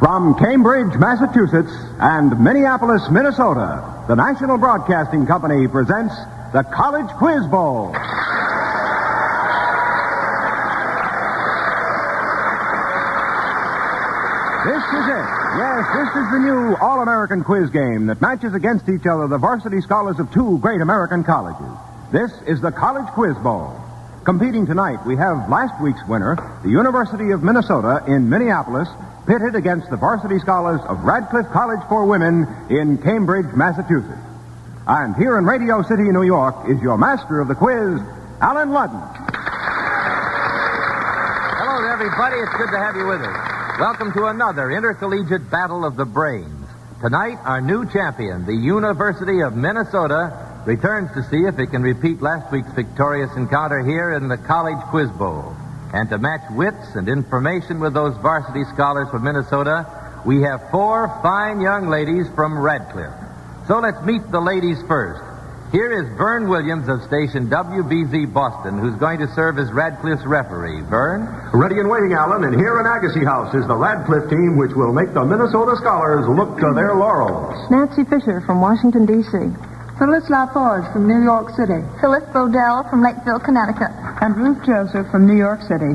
From Cambridge, Massachusetts, and Minneapolis, Minnesota, the National Broadcasting Company presents the College Quiz Bowl. This is it. Yes, this is the new All-American quiz game that matches against each other the varsity scholars of two great American colleges. This is the College Quiz Bowl. Competing tonight, we have last week's winner, the University of Minnesota in Minneapolis, pitted against the varsity scholars of Radcliffe College for Women in Cambridge, Massachusetts. And here in Radio City, New York, is your master of the quiz, Alan Ludden. Hello, everybody. It's good to have you with us. Welcome to another intercollegiate battle of the brains. Tonight, our new champion, the University of Minnesota, returns to see if it can repeat last week's victorious encounter here in the College Quiz Bowl. And to match wits and information with those varsity scholars from Minnesota, we have four fine young ladies from Radcliffe. So let's meet the ladies first. Here is Vern Williams of station WBZ Boston, who's going to serve as Radcliffe's referee. Vern? Ready and waiting, Alan, and here in Agassiz House is the Radcliffe team, which will make the Minnesota scholars look to their laurels. Nancy Fisher from Washington, D.C. Phyllis LaForge from New York City. Phyllis Bodell from Lakeville, Connecticut. And Ruth Joseph from New York City.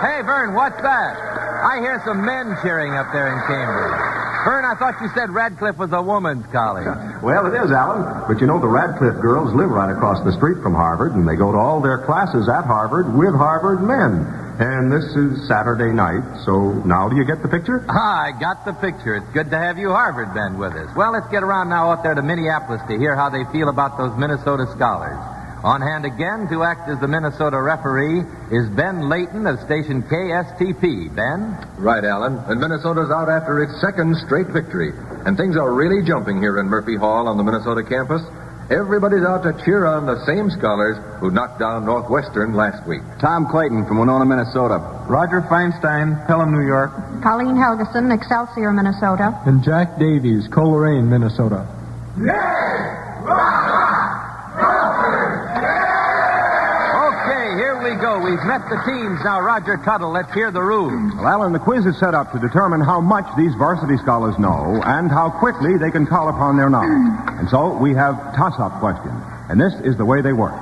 Hey, Vern, what's that? I hear some men cheering up there in Cambridge. Vern, I thought you said Radcliffe was a woman's college. Well, it is, Alan. But you know, the Radcliffe girls live right across the street from Harvard, and they go to all their classes at Harvard with Harvard men. And this is Saturday night, so now do you get the picture? I got the picture. It's good to have you Harvard men with us. Well, let's get around now out there to Minneapolis to hear how they feel about those Minnesota scholars. On hand again to act as the Minnesota referee is Ben Layton of station KSTP. Ben? Right, Alan. And Minnesota's out after its second straight victory. And things are really jumping here in Murphy Hall on the Minnesota campus. Everybody's out to cheer on the same scholars who knocked down Northwestern last week. Tom Clayton from Winona, Minnesota. Roger Feinstein, Pelham, New York. Colleen Helgeson, Excelsior, Minnesota. And Jack Davies, Coleraine, Minnesota. Okay, here we go. We've met the teams. Now, Roger Tuttle, let's hear the rules. Well, Alan, the quiz is set up to determine how much these varsity scholars know and how quickly they can call upon their knowledge. And so we have toss-up questions. And this is the way they work.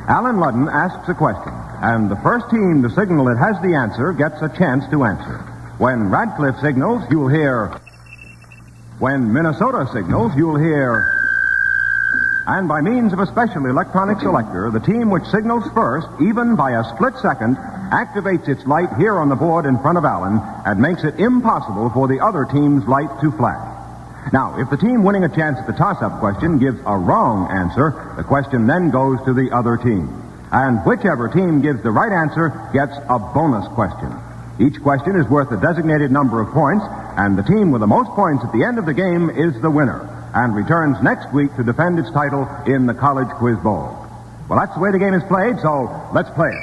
Alan Ludden asks a question, and the first team to signal it has the answer gets a chance to answer. When Radcliffe signals, you'll hear. When Minnesota signals, you'll hear. And by means of a special electronic selector, the team which signals first, even by a split second, activates its light here on the board in front of Alan and makes it impossible for the other team's light to flash. Now, if the team winning a chance at the toss-up question gives a wrong answer, the question then goes to the other team. And whichever team gives the right answer gets a bonus question. Each question is worth a designated number of points, and the team with the most points at the end of the game is the winner, and returns next week to defend its title in the College Quiz Bowl. Well, that's the way the game is played, so let's play it.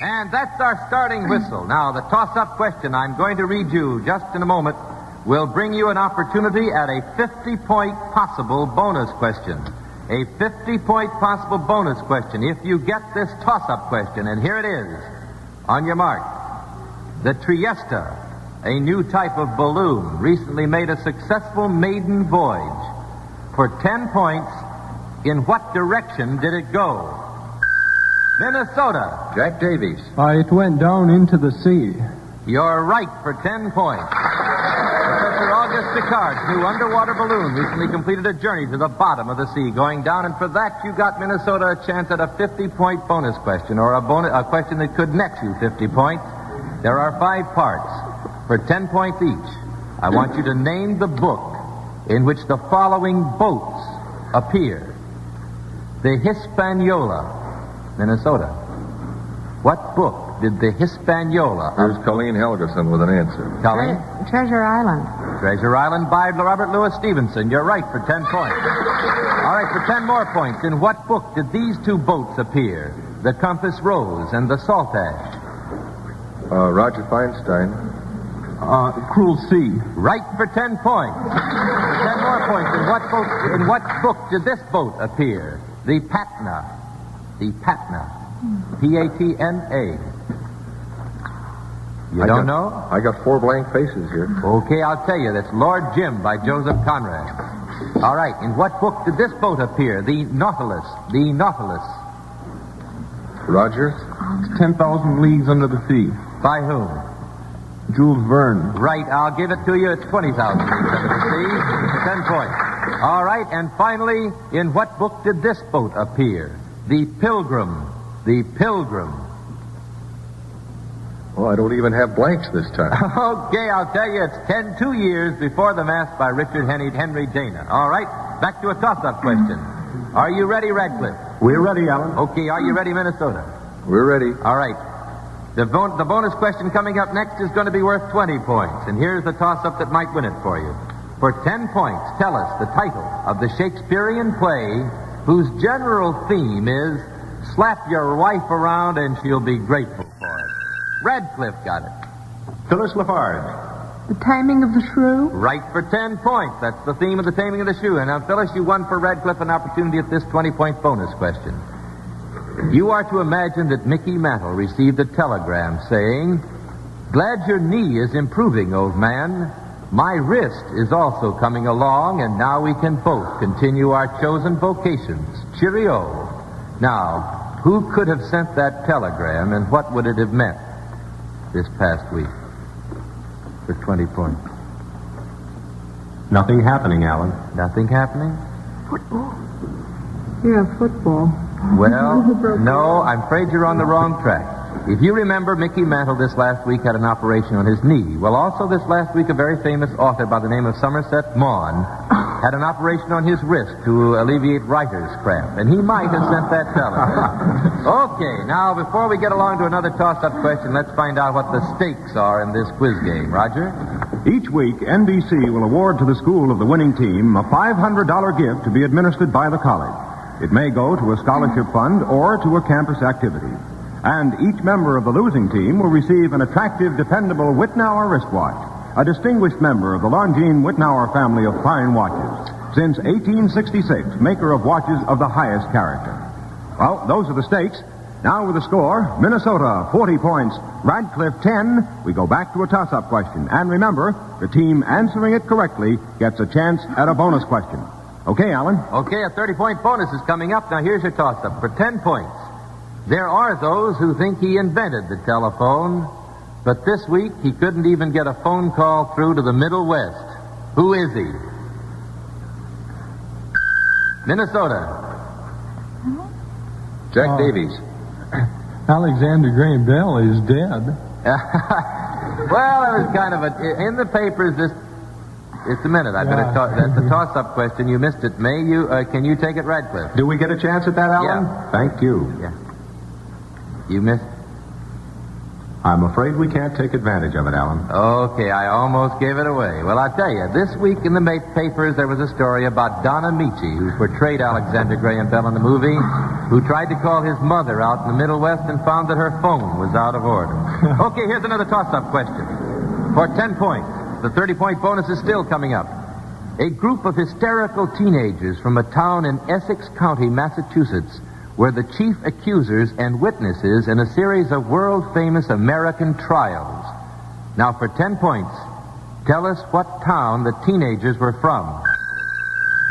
And that's our starting whistle. Now, the toss-up question I'm going to read you just in a moment will bring you an opportunity at a 50-point possible bonus question. A 50-point possible bonus question if you get this toss-up question. And here it is. On your mark. The Triesta, a new type of balloon, recently made a successful maiden voyage. For 10 points, in what direction did it go? Minnesota. Jack Davies. It went down into the sea. You're right for 10 points. Professor August Picard's new underwater balloon recently completed a journey to the bottom of the sea, going down, and for that you got Minnesota a chance at a 50-point bonus question, or a question that could net you 50 points. There are 5 parts for 10 points each. I want you to name the book in which the following boats appear. The Hispaniola, Minnesota. What book did the Hispaniola... Here's Colleen Helgeson with an answer. Colleen? Treasure Island. Treasure Island by Robert Louis Stevenson. You're right for 10 points. All right, for 10 more points. In what book did these two boats appear? The Compass Rose and the Saltash. Roger Feinstein. Cruel Sea. Right for 10 points. For 10 more points. In what book did this boat appear? The Patna. The Patna. Patna. You don't know? I got 4 blank faces here. Okay, I'll tell you. That's Lord Jim by Joseph Conrad. All right, in what book did this boat appear? The Nautilus. The Nautilus. Roger? 10,000 Leagues Under the Sea. By whom? Jules Verne. Right, I'll give it to you. It's 20,000 leagues under the sea. 10 points. All right, and finally, in what book did this boat appear? The Pilgrim. The Pilgrim. Well, I don't even have blanks this time. Okay, I'll tell you, it's 2 years before the Mass by Richard Henry Dana. All right, back to a toss-up question. Are you ready, Radcliffe? We're ready, Alan. Okay, are you ready, Minnesota? We're ready. All right. The bonus question coming up next is going to be worth 20 points. And here's the toss-up that might win it for you. For 10 points, tell us the title of the Shakespearean play whose general theme is slap your wife around and she'll be grateful for it. Radcliffe got it. Phyllis Lafarge. The Taming of the Shrew. Right for 10 points. That's the theme of the Taming of the Shrew. And now, Phyllis, you won for Radcliffe an opportunity at this 20-point bonus question. You are to imagine that Mickey Mantle received a telegram saying, "Glad your knee is improving, old man. My wrist is also coming along, and now we can both continue our chosen vocations. Cheerio." Now, who could have sent that telegram, and what would it have meant this past week? For 20 points. Nothing happening, Alan. Nothing happening? Yeah, football. Well, no, I'm afraid you're on the wrong track. If you remember, Mickey Mantle this last week had an operation on his knee. Well, also this last week, a very famous author by the name of Somerset Maugham had an operation on his wrist to alleviate writer's cramp, and he might have sent that telegram. Okay, now, before we get along to another toss-up question, let's find out what the stakes are in this quiz game. Roger? Each week, NBC will award to the school of the winning team a $500 gift to be administered by the college. It may go to a scholarship fund or to a campus activity. And each member of the losing team will receive an attractive, dependable Whitnauer wristwatch, a distinguished member of the Longines Whitnauer family of fine watches. Since 1866, maker of watches of the highest character. Well, those are the stakes. Now with the score, Minnesota 40 points, Radcliffe 10. We go back to a toss-up question. And remember, the team answering it correctly gets a chance at a bonus question. Okay, Alan? Okay, a 30-point bonus is coming up. Now here's your toss-up. For 10 points, there are those who think he invented the telephone, but this week he couldn't even get a phone call through to the Middle West. Who is he? Minnesota. Jack Davies. Alexander Graham Bell is dead. Well, it was kind of a... In the papers this... Just a minute. That's a toss-up question. You missed it. Can you take it, Radcliffe? Do we get a chance at that, Alan? Yeah. Thank you. Yeah. You missed... I'm afraid we can't take advantage of it, Alan. Okay, I almost gave it away. Well, I'll tell you, this week in the papers there was a story about Donna Michi, who portrayed Alexander Graham Bell in the movie, who tried to call his mother out in the Middle West and found that her phone was out of order. Okay, here's another toss-up question. For 10 points, the 30-point bonus is still coming up. A group of hysterical teenagers from a town in Essex County, Massachusetts, were the chief accusers and witnesses in a series of world-famous American trials. Now, for 10 points, tell us what town the teenagers were from.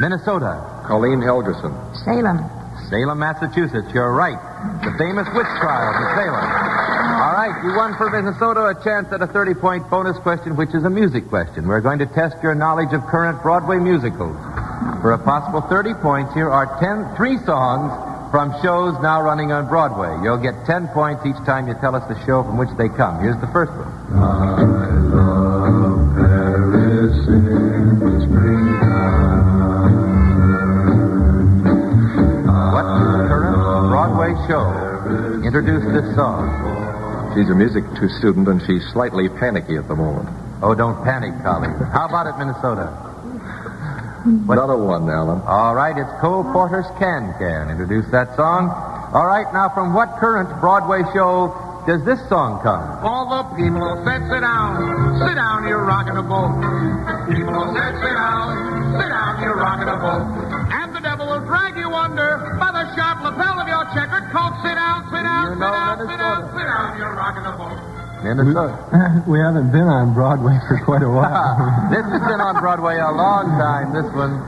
Minnesota. Colleen Helgerson. Salem. Salem, Massachusetts. You're right. The famous witch trials in Salem. All right, you won for Minnesota a chance at a 30-point bonus question, which is a music question. We're going to test your knowledge of current Broadway musicals. For a possible 30 points, here are 3 songs from shows now running on Broadway. You'll get 10 points each time you tell us the show from which they come. Here's the first one. I love Paris in the springtime. What current Broadway show introduced this song? She's a music student, and she's slightly panicky at the moment. Oh, don't panic, Collie. How about it, Minnesota? Another one, Alan. All right, it's Cole Porter's Can Can. Introduce that song. All right, now from what current Broadway show does this song come? All the people said, sit down, you're rocking a boat. People said, sit down, you're rocking a boat. And the devil will drag you under by the sharp lapel of your checkered coat. Sit down, You know Minnesota. sit down, you're rocking a boat. Minnesota. We haven't been on Broadway for quite a while. This has been on Broadway a long time, this one.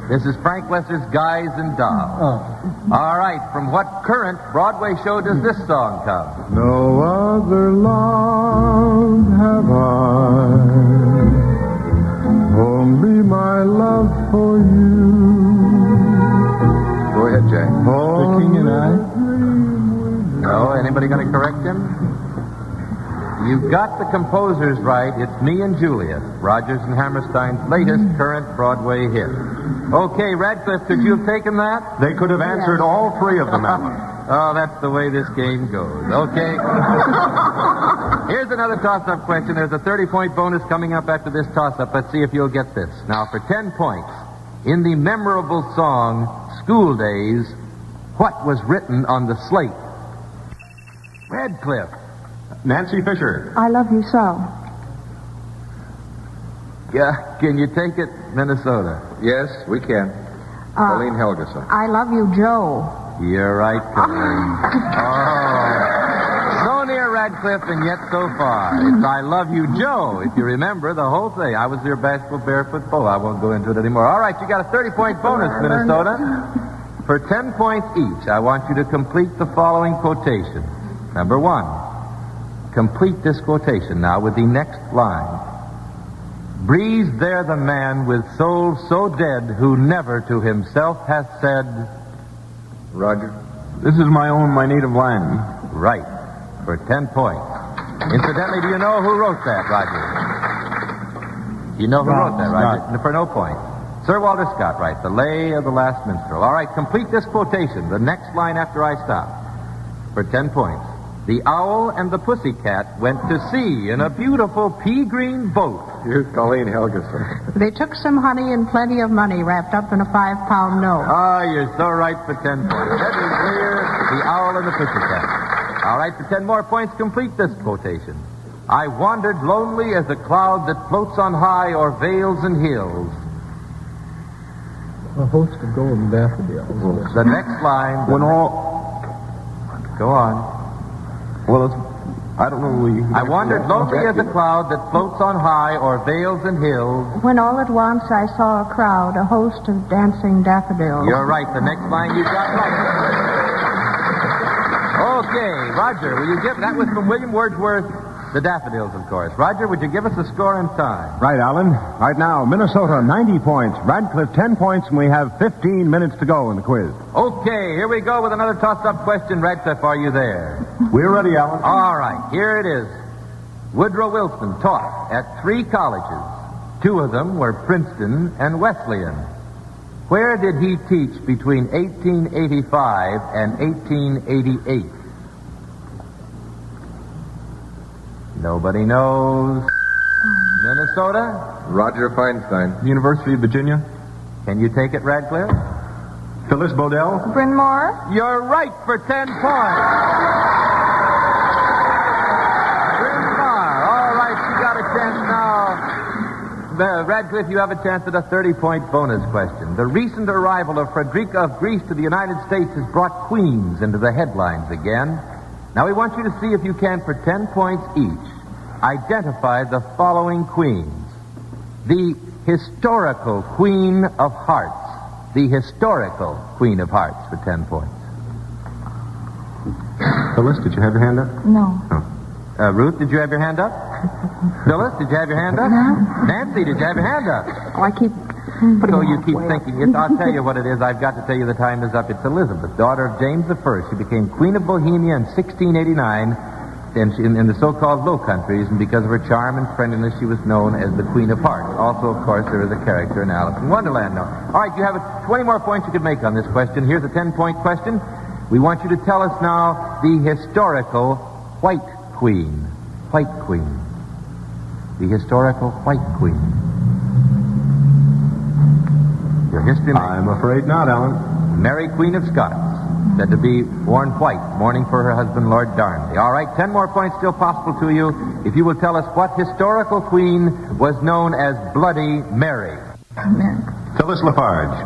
This is Frank Lesser's Guys and Dolls. Oh. All right, from what current Broadway show does this song come? No other love have I, only my love for you. Go ahead, Jack. The King and I. No, anybody going to correct him? You got the composers right. It's Me and Juliet, Rodgers and Hammerstein's latest current Broadway hit. Okay, Radcliffe, could you have taken that? They could have answered all three of them, Alan. Oh, that's the way this game goes. Okay. Here's another toss-up question. There's a 30-point bonus coming up after this toss-up. Let's see if you'll get this. Now, for 10 points, in the memorable song, School Days, what was written on the slate? Radcliffe. Nancy Fisher. I love you so. Yeah, can you take it, Minnesota? Yes, we can. Colleen Helgeson. I love you, Joe. You're right, Colleen. Oh. So near Radcliffe and yet so far. It's I Love You, Joe. If you remember the whole thing. I was your bashful barefoot foe. I won't go into it anymore. All right, you got a 30-point bonus, Minnesota. For 10 points each, I want you to complete the following quotation. Number 1. Complete this quotation now with the next line. Breathes there the man with soul so dead who never to himself hath said... Roger. This is my native land. Right. For 10 points. Incidentally, do you know who wrote that, Roger? You know who wrote that, Roger? For no point. Sir Walter Scott, right. The Lay of the Last Minstrel. All right, complete this quotation. The next line after I stop. For 10 points. The owl and the pussycat went to sea in a beautiful pea-green boat. Here's Colleen Helgeson. They took some honey and plenty of money wrapped up in a 5-pound note. Oh, you're so right for 10 points. That is clear. The owl and the pussycat. All right, for 10 more points, complete this quotation. I wandered lonely as a cloud that floats on high o'er vales and hills. A host of golden daffodils. The next line. When all... Go on. Well, I don't know. I wandered lonely as a cloud that floats on high o'er vales and hills. When all at once I saw a crowd, a host of dancing daffodils. You're right. The next line you got right. Okay, Roger, will you give... That was from William Wordsworth, The Daffodils, of course. Roger, would you give us a score and time? Right, Alan. Right now, Minnesota, 90 points. Radcliffe, 10 points, and we have 15 minutes to go in the quiz. Okay, here we go with another toss-up question. Radcliffe, are you there? We're ready, Alan. All right, here it is. Woodrow Wilson taught at 3 colleges. 2 of them were Princeton and Wesleyan. Where did he teach between 1885 and 1888? Nobody knows. Minnesota? Roger Feinstein. University of Virginia. Can you take it, Radcliffe? Phyllis Bodell. Bryn Mawr? You're right for 10 points. Bryn Mawr. All right, you got a chance now. Radcliffe, you have a chance at a 30-point bonus question. The recent arrival of Frederica of Greece to the United States has brought Queens into the headlines again. Now we want you to see if you can, for 10 points each, identify the following queens. The historical Queen of Hearts. The historical Queen of Hearts for 10 points. Phyllis, did you have your hand up? No. Ruth, did you have your hand up? Phyllis, did you have your hand up? No. Nancy, did you have your hand up? Oh, I keep... So you keep thinking. I'll tell you what it is. I've got to tell you the time is up. It's Elizabeth, daughter of James I. She became Queen of Bohemia in 1689 in the so-called Low Countries, and because of her charm and friendliness, she was known as the Queen of Hearts. Also, of course, there is a character in Alice in Wonderland now. All right, you have 20 more points you could make on this question. Here's a 10-point question. We want you to tell us now the historical White Queen. White Queen. The historical White Queen. Your history major. I'm afraid not, Alan. Mary, Queen of Scots, said to be worn white, mourning for her husband, Lord Darnley. All right, 10 more points still possible to you if you will tell us what historical queen was known as Bloody Mary. Phyllis Lafarge.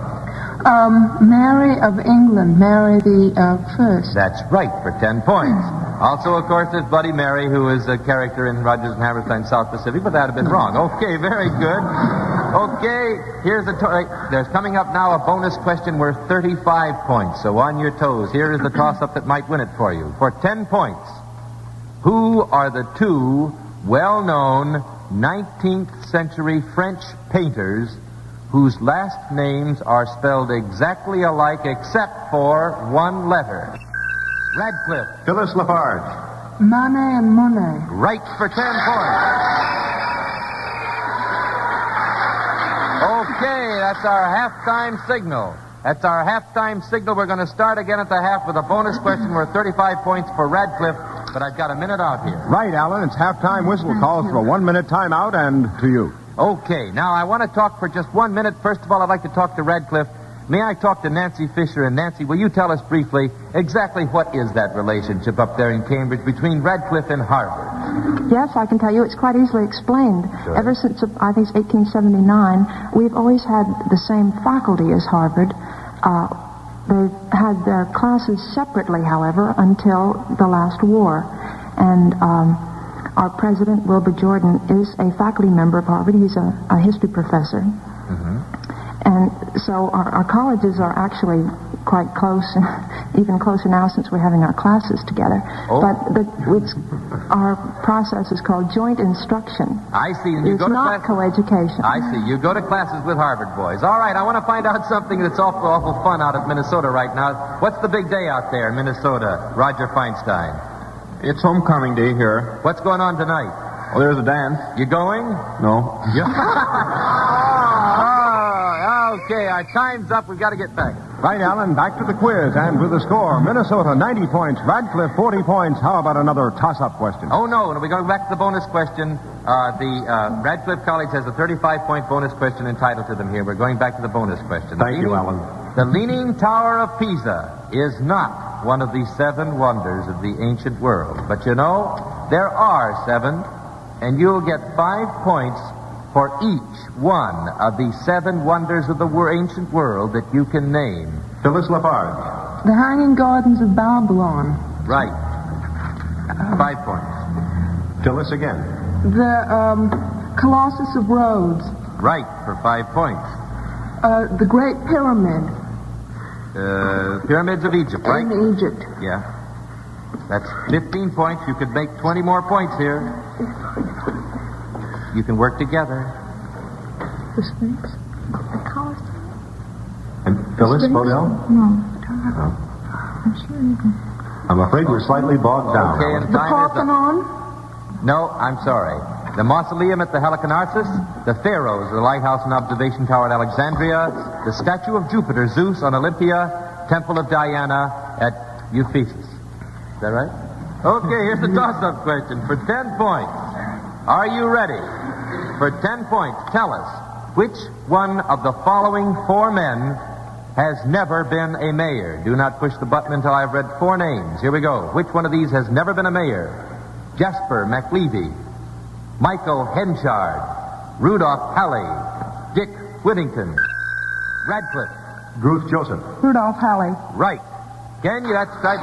Mary of England, Mary the First. That's right, for 10 points. Also, of course, there's Bloody Mary, who is a character in Rodgers and Hammerstein's South Pacific, but that'd have been wrong. Okay, very good. Okay, there's coming up now a bonus question worth 35 points. So on your toes, here is the toss-up that might win it for you. For 10 points, who are the two well-known 19th century French painters whose last names are spelled exactly alike except for one letter? Radcliffe. Phyllis Lafarge. Manet and Monet. Right for 10 points. Okay, that's our halftime signal. That's our halftime signal. We're going to start again at the half with a bonus question worth 35 points for Radcliffe, but I've got a minute out here. Right, Alan. It's halftime whistle calls for a 1-minute timeout, and to you. Okay, now I want to talk for just 1 minute. First of all, I'd like to talk to Radcliffe. May I talk to Nancy Fisher? And Nancy, will you tell us briefly exactly what is that relationship up there in Cambridge between Radcliffe and Harvard? Yes, I can tell you. It's quite easily explained. Sure. Ever since, I think it's 1879, we've always had the same faculty as Harvard. They've had their classes separately, however, until the last war. And our president, Wilbur Jordan, is a faculty member of Harvard. He's a history professor. Mm-hmm. And so our colleges are actually quite close, even closer now since we're having our classes together. Oh. But our process is called joint instruction. I see. And you it's go to not coeducation. I see. You go to classes with Harvard boys. All right, I want to find out something that's awful fun out at Minnesota right now. What's the big day out there in Minnesota, Roger Feinstein? It's homecoming day here. What's going on tonight? Well, there's a dance. You going? No. Okay, our time's up. We've got to get back. Right, Alan, back to the quiz, and with the score, Minnesota 90 points, Radcliffe 40 points. How about another toss-up question? Oh, no, and we're going back to the bonus question. Radcliffe College has a 35-point bonus question entitled to them here. We're going back to the bonus question. Thank you, Alan. The Leaning Tower of Pisa is not one of the 7 wonders of the ancient world. But you know, there are 7, and you'll get 5 points for each one of the 7 wonders of the ancient world that you can name. Phyllis Lafarge. The Hanging Gardens of Babylon. Right. 5 points. Phyllis again. The Colossus of Rhodes. Right, for 5 points. The Great Pyramid. Pyramids of Egypt, right? In Egypt. Yeah. That's 15 points. You could make 20 more points here. You can work together. The Sphinx. The Colossus. And Phyllis Bodell? No. I'm sure you can. I'm afraid we're slightly bogged down. Okay, and The time is up. Parthenon. No, I'm sorry. The Mausoleum at the Halicarnassus, the Pharaohs, the Lighthouse and Observation Tower at Alexandria, the statue of Jupiter, Zeus on Olympia, Temple of Diana at Ephesus. Is that right? Okay, here's the toss-up question for 10 points. Are you ready? For 10 points, tell us, which one of the following 4 men has never been a mayor? Do not push the button until I've read 4 names. Here we go. Which one of these has never been a mayor? Jasper McLevy, Michael Henchard, Rudolph Halley, Dick Whittington, Radcliffe. Ruth Joseph. Rudolph Halley. Right. Can you? That's right.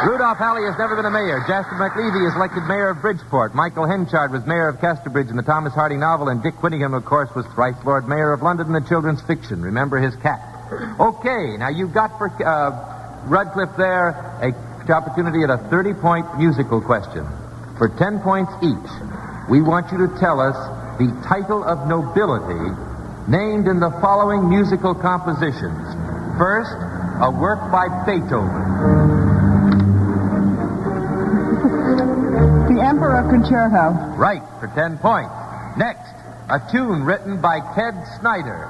Rudolph Halley has never been a mayor. Jasper McLevy is elected mayor of Bridgeport. Michael Henchard was mayor of Casterbridge in the Thomas Hardy novel, and Dick Whittingham, of course, was thrice Lord Mayor of London in the children's fiction. Remember his cat. Okay, now you've got for Radcliffe there a opportunity at a 30-point musical question. For 10 points each, we want you to tell us the title of nobility named in the following musical compositions. First, a work by Beethoven. The Emperor Concerto. Right, for 10 points. Next, a tune written by Ted Snyder.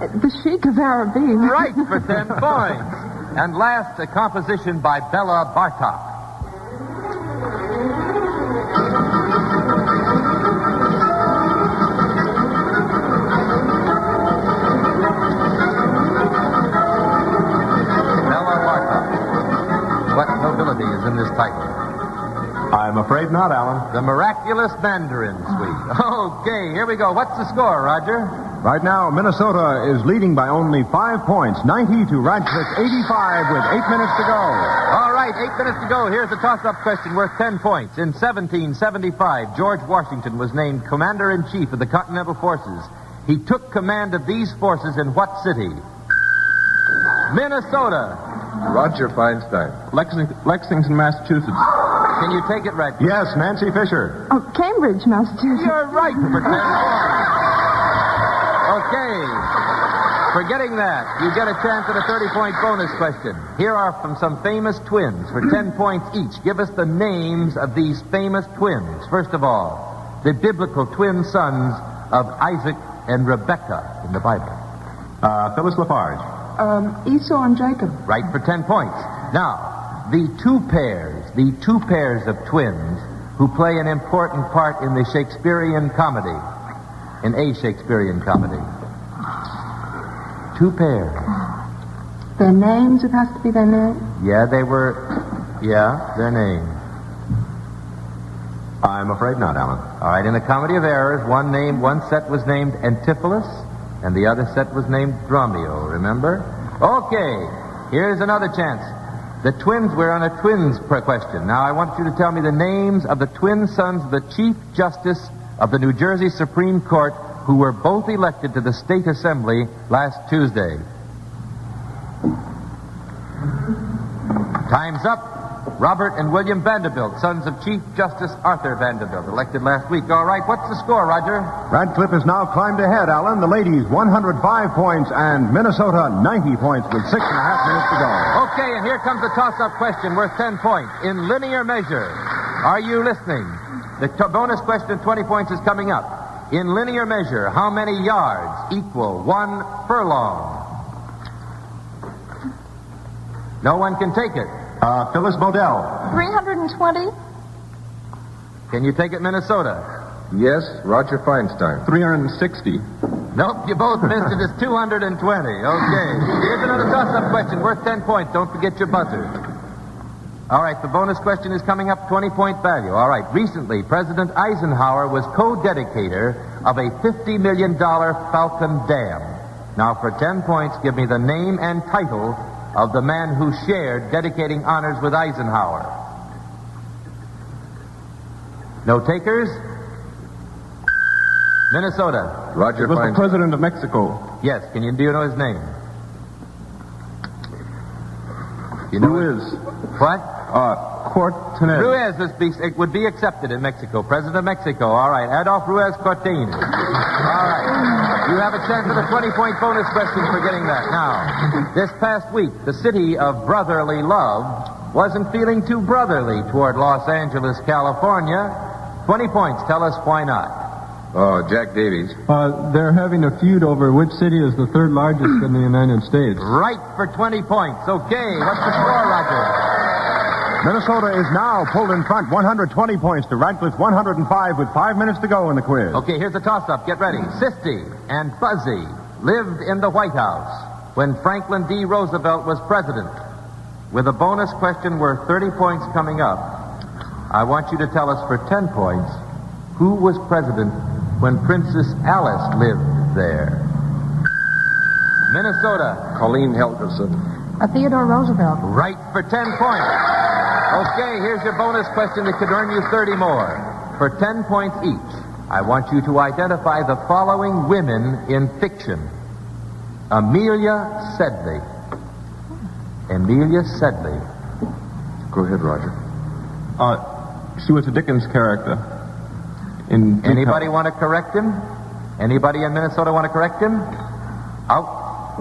The Sheik of Arabia. Right, for 10 points. And last, a composition by Bela Bartok. Bela Bartok. What nobility is in this title? I'm afraid not, Alan. The miraculous Mandarin Suite. Okay, here we go. What's the score, Roger? Right now, Minnesota is leading by only 5 points, 90 to Radcliffe 85 with 8 minutes to go. All right, 8 minutes to go. Here's a toss-up question worth 10 points. In 1775, George Washington was named Commander-in-Chief of the Continental Forces. He took command of these forces in what city? Minnesota. Roger Feinstein. Lexington, Massachusetts. Can you take it, Radcliffe? Yes, Nancy Fisher. Oh, Cambridge, Massachusetts. You're right for 10 points. Okay. Forgetting that, you get a chance at a 30-point bonus question. Here are from some famous twins for 10 points each. Give us the names of these famous twins. First of all, the biblical twin sons of Isaac and Rebekah in the Bible. Phyllis Lafarge. Esau and Jacob. Right for 10 points. Now, the two pairs of twins who play an important part in the Shakespearean comedy, in a Shakespearean comedy. Two pairs. Their names, it has to be their name? Yeah, their names. I'm afraid not, Alan. All right, in the Comedy of Errors, one set was named Antipholus, and the other set was named Dromio, remember? Okay, here's another chance. The twins, we're on a twins question. Now, I want you to tell me the names of the twin sons of the Chief Justice of the New Jersey Supreme Court who were both elected to the State Assembly last Tuesday. Time's up. Robert and William Vanderbilt, sons of Chief Justice Arthur Vanderbilt, elected last week. All right, what's the score, Roger? Radcliffe has now climbed ahead, Alan. The ladies 105 points and Minnesota 90 points with 6.5 minutes to go. Okay, and here comes the toss-up question worth 10 points. In linear measure, are you listening? The bonus question of 20 points is coming up. In linear measure, how many yards equal 1 furlong? No one can take it. Phyllis Bodell. 320. Can you take it, Minnesota? Yes, Roger Feinstein. 360. Nope, you both missed it. It's 220. Okay. Here's another toss-up question worth 10 points. Don't forget your buzzer. All right, the bonus question is coming up, 20-point value. All right, recently, President Eisenhower was co-dedicator of a $50 million Falcon Dam. Now, for 10 points, give me the name and title of the man who shared dedicating honors with Eisenhower. No takers? Minnesota. Roger It was the Feinstein. president of Mexico. Yes, do you know his name? You know Ruiz. What? Cortines. Ruiz would be accepted in Mexico. President of Mexico. All right. Adolf Ruiz Cortines. All right. You have a chance at a 20-point bonus question for getting that. Now, this past week, the city of brotherly love wasn't feeling too brotherly toward Los Angeles, California. 20 points. Tell us why not. Oh, Jack Davies. They're having a feud over which city is the third largest in the United States. Right for 20 points. Okay. What's the score, Roger? Minnesota is now pulled in front, 120 points to Radcliffe 105 with 5 minutes to go in the quiz. Okay, here's a toss-up. Get ready. Sisty and Buzzy lived in the White House when Franklin D. Roosevelt was president. With a bonus question worth 30 points coming up, I want you to tell us for 10 points who was president when Princess Alice lived there. Minnesota. Colleen Helgeson. Theodore Roosevelt. Right for 10 points. Okay, here's your bonus question that could earn you 30 more. For 10 points each, I want you to identify the following women in fiction. Amelia Sedley. Amelia Sedley. Go ahead, Roger. She was a Dickens character. Anybody want to correct him? Anybody in Minnesota want to correct him? Out.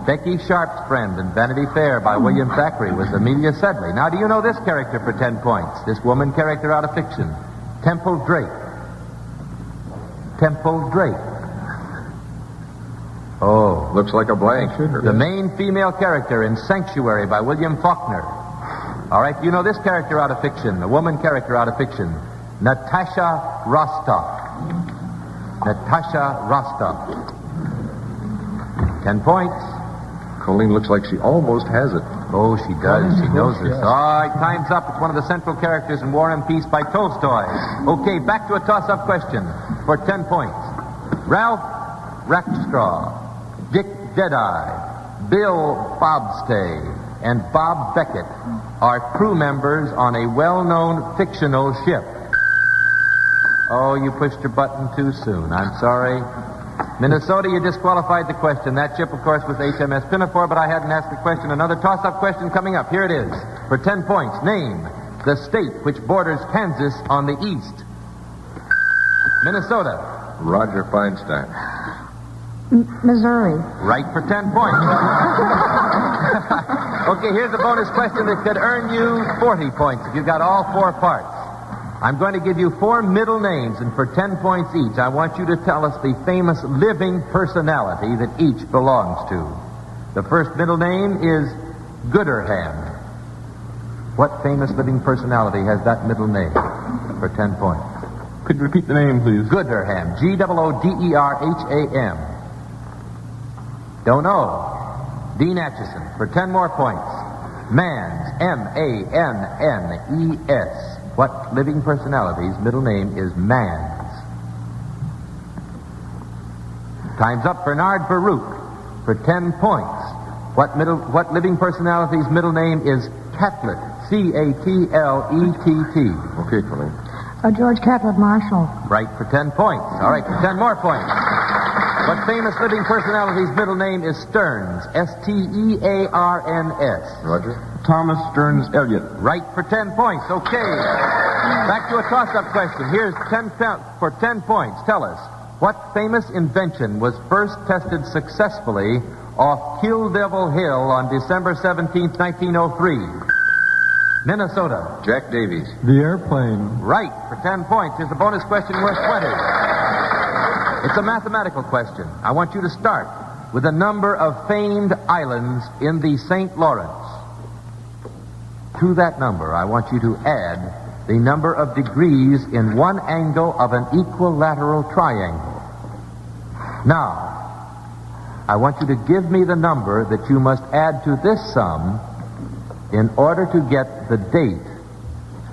Becky Sharp's friend in Vanity Fair by William Thackeray was Amelia Sedley. Now, do you know this character for 10 points? This woman character out of fiction. Temple Drake. Temple Drake. Oh. Looks like a blank. The main female character in Sanctuary by William Faulkner. All right, you know this character out of fiction, a woman character out of fiction. Natasha Rostov. Natasha Rostov. 10 points. Colleen looks like she almost has it. Oh, she does. She knows this. All right, time's up. It's one of the central characters in War and Peace by Tolstoy. Okay, back to a toss-up question for 10 points. Ralph Rackstraw, Dick Deadeye, Bill Bobstay, and Bob Beckett are crew members on a well-known fictional ship. Oh, you pushed your button too soon. I'm sorry. Minnesota, you disqualified the question. That ship, of course, was HMS Pinafore, but I hadn't asked the question. Another toss-up question coming up. Here it is. For 10 points, name the state which borders Kansas on the east. Minnesota. Roger Feinstein. Missouri. Right for 10 points. Okay, here's a bonus question that could earn you 40 points if you got all 4 parts. I'm going to give you 4 middle names, and for 10 points each, I want you to tell us the famous living personality that each belongs to. The first middle name is Gooderham. What famous living personality has that middle name for 10 points? Could you repeat the name, please? Gooderham. Gooderham. Don't know. Dean Acheson for 10 more points. Mans. Mannes. What living personality's middle name is Mans? Time's up. Bernard Baruch for 10 points. What living personality's middle name is Catlett? Catlett. Okay, Tony. George Catlett Marshall. Right for 10 points. All right, for 10 more points. What famous living personality's middle name is Stearns? Stearns. Roger. Thomas Stearns Eliot. Right for 10 points. Okay. Back to a toss-up question. Here's 10 for 10 points. Tell us, what famous invention was first tested successfully off Kill Devil Hill on December 17th, 1903? Minnesota. Jack Davies. The airplane. Right for 10 points. Here's a bonus question worth 20. It's a mathematical question. I want you to start with the number of famed islands in the St. Lawrence. To that number, I want you to add the number of degrees in one angle of an equilateral triangle. Now, I want you to give me the number that you must add to this sum in order to get the date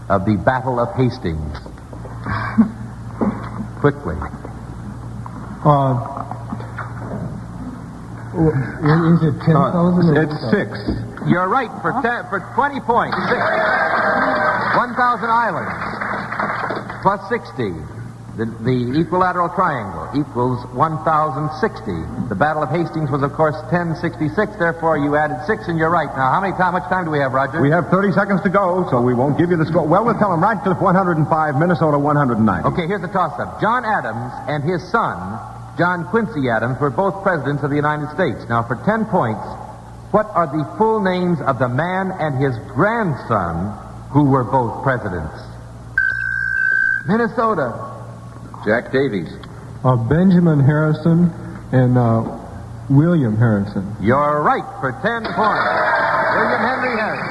of the Battle of Hastings. Quickly. Is it 10,000? It's 6. You're right for 20 points. 1,000 islands plus 60. The equilateral triangle equals 1,060. The Battle of Hastings was, of course, 1066. Therefore, you added 6, and you're right. Now, how much time do we have, Roger? We have 30 seconds to go, so we won't give you the score. Well, we'll tell them Radcliffe 105, Minnesota 190. Okay, here's the toss-up. John Adams and his son, John Quincy Adams, were both presidents of the United States. Now, for 10 points, what are the full names of the man and his grandson who were both presidents? Minnesota. Jack Davies. Benjamin Harrison and William Harrison. You're right for 10 points. William Henry Harrison.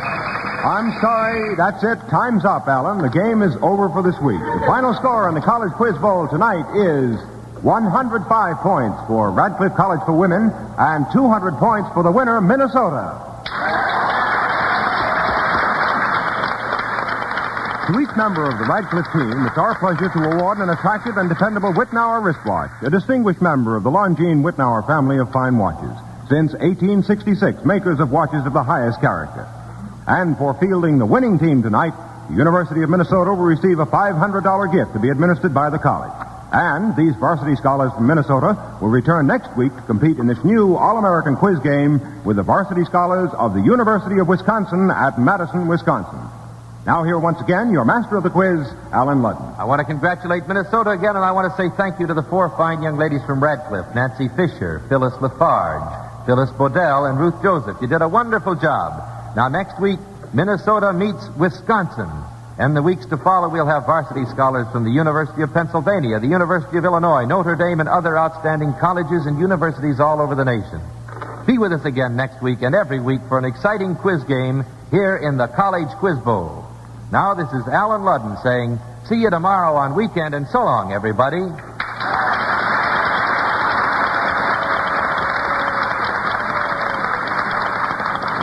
I'm sorry, that's it. Time's up, Alan. The game is over for this week. The final score in the College Quiz Bowl tonight is 105 points for Radcliffe College for women and 200 points for the winner, Minnesota. To each member of the Radcliffe team, it's our pleasure to award an attractive and dependable Whitnauer wristwatch, a distinguished member of the Longines Whitnauer family of fine watches. Since 1866, makers of watches of the highest character. And for fielding the winning team tonight, the University of Minnesota will receive a $500 gift to be administered by the college. And these varsity scholars from Minnesota will return next week to compete in this new All-American quiz game with the varsity scholars of the University of Wisconsin at Madison, Wisconsin. Now here once again, your master of the quiz, Alan Ludden. I want to congratulate Minnesota again, and I want to say thank you to the 4 fine young ladies from Radcliffe, Nancy Fisher, Phyllis Lafarge, Phyllis Bodell, and Ruth Joseph. You did a wonderful job. Now next week, Minnesota meets Wisconsin. And the weeks to follow, we'll have varsity scholars from the University of Pennsylvania, the University of Illinois, Notre Dame, and other outstanding colleges and universities all over the nation. Be with us again next week and every week for an exciting quiz game here in the College Quiz Bowl. Now, this is Alan Ludden saying, see you tomorrow on Weekend, and so long, everybody.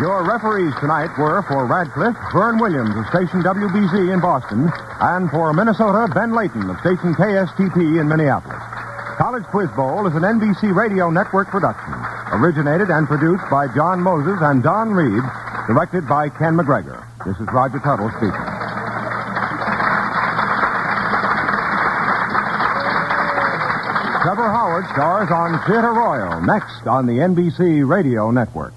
Your referees tonight were for Radcliffe, Vern Williams of station WBZ in Boston, and for Minnesota, Ben Layton of station KSTP in Minneapolis. College Quiz Bowl is an NBC Radio Network production, originated and produced by John Moses and Don Reed, directed by Ken McGregor. This is Roger Tuttle speaking. Trevor Howard stars on Theatre Royal, next on the NBC Radio Network.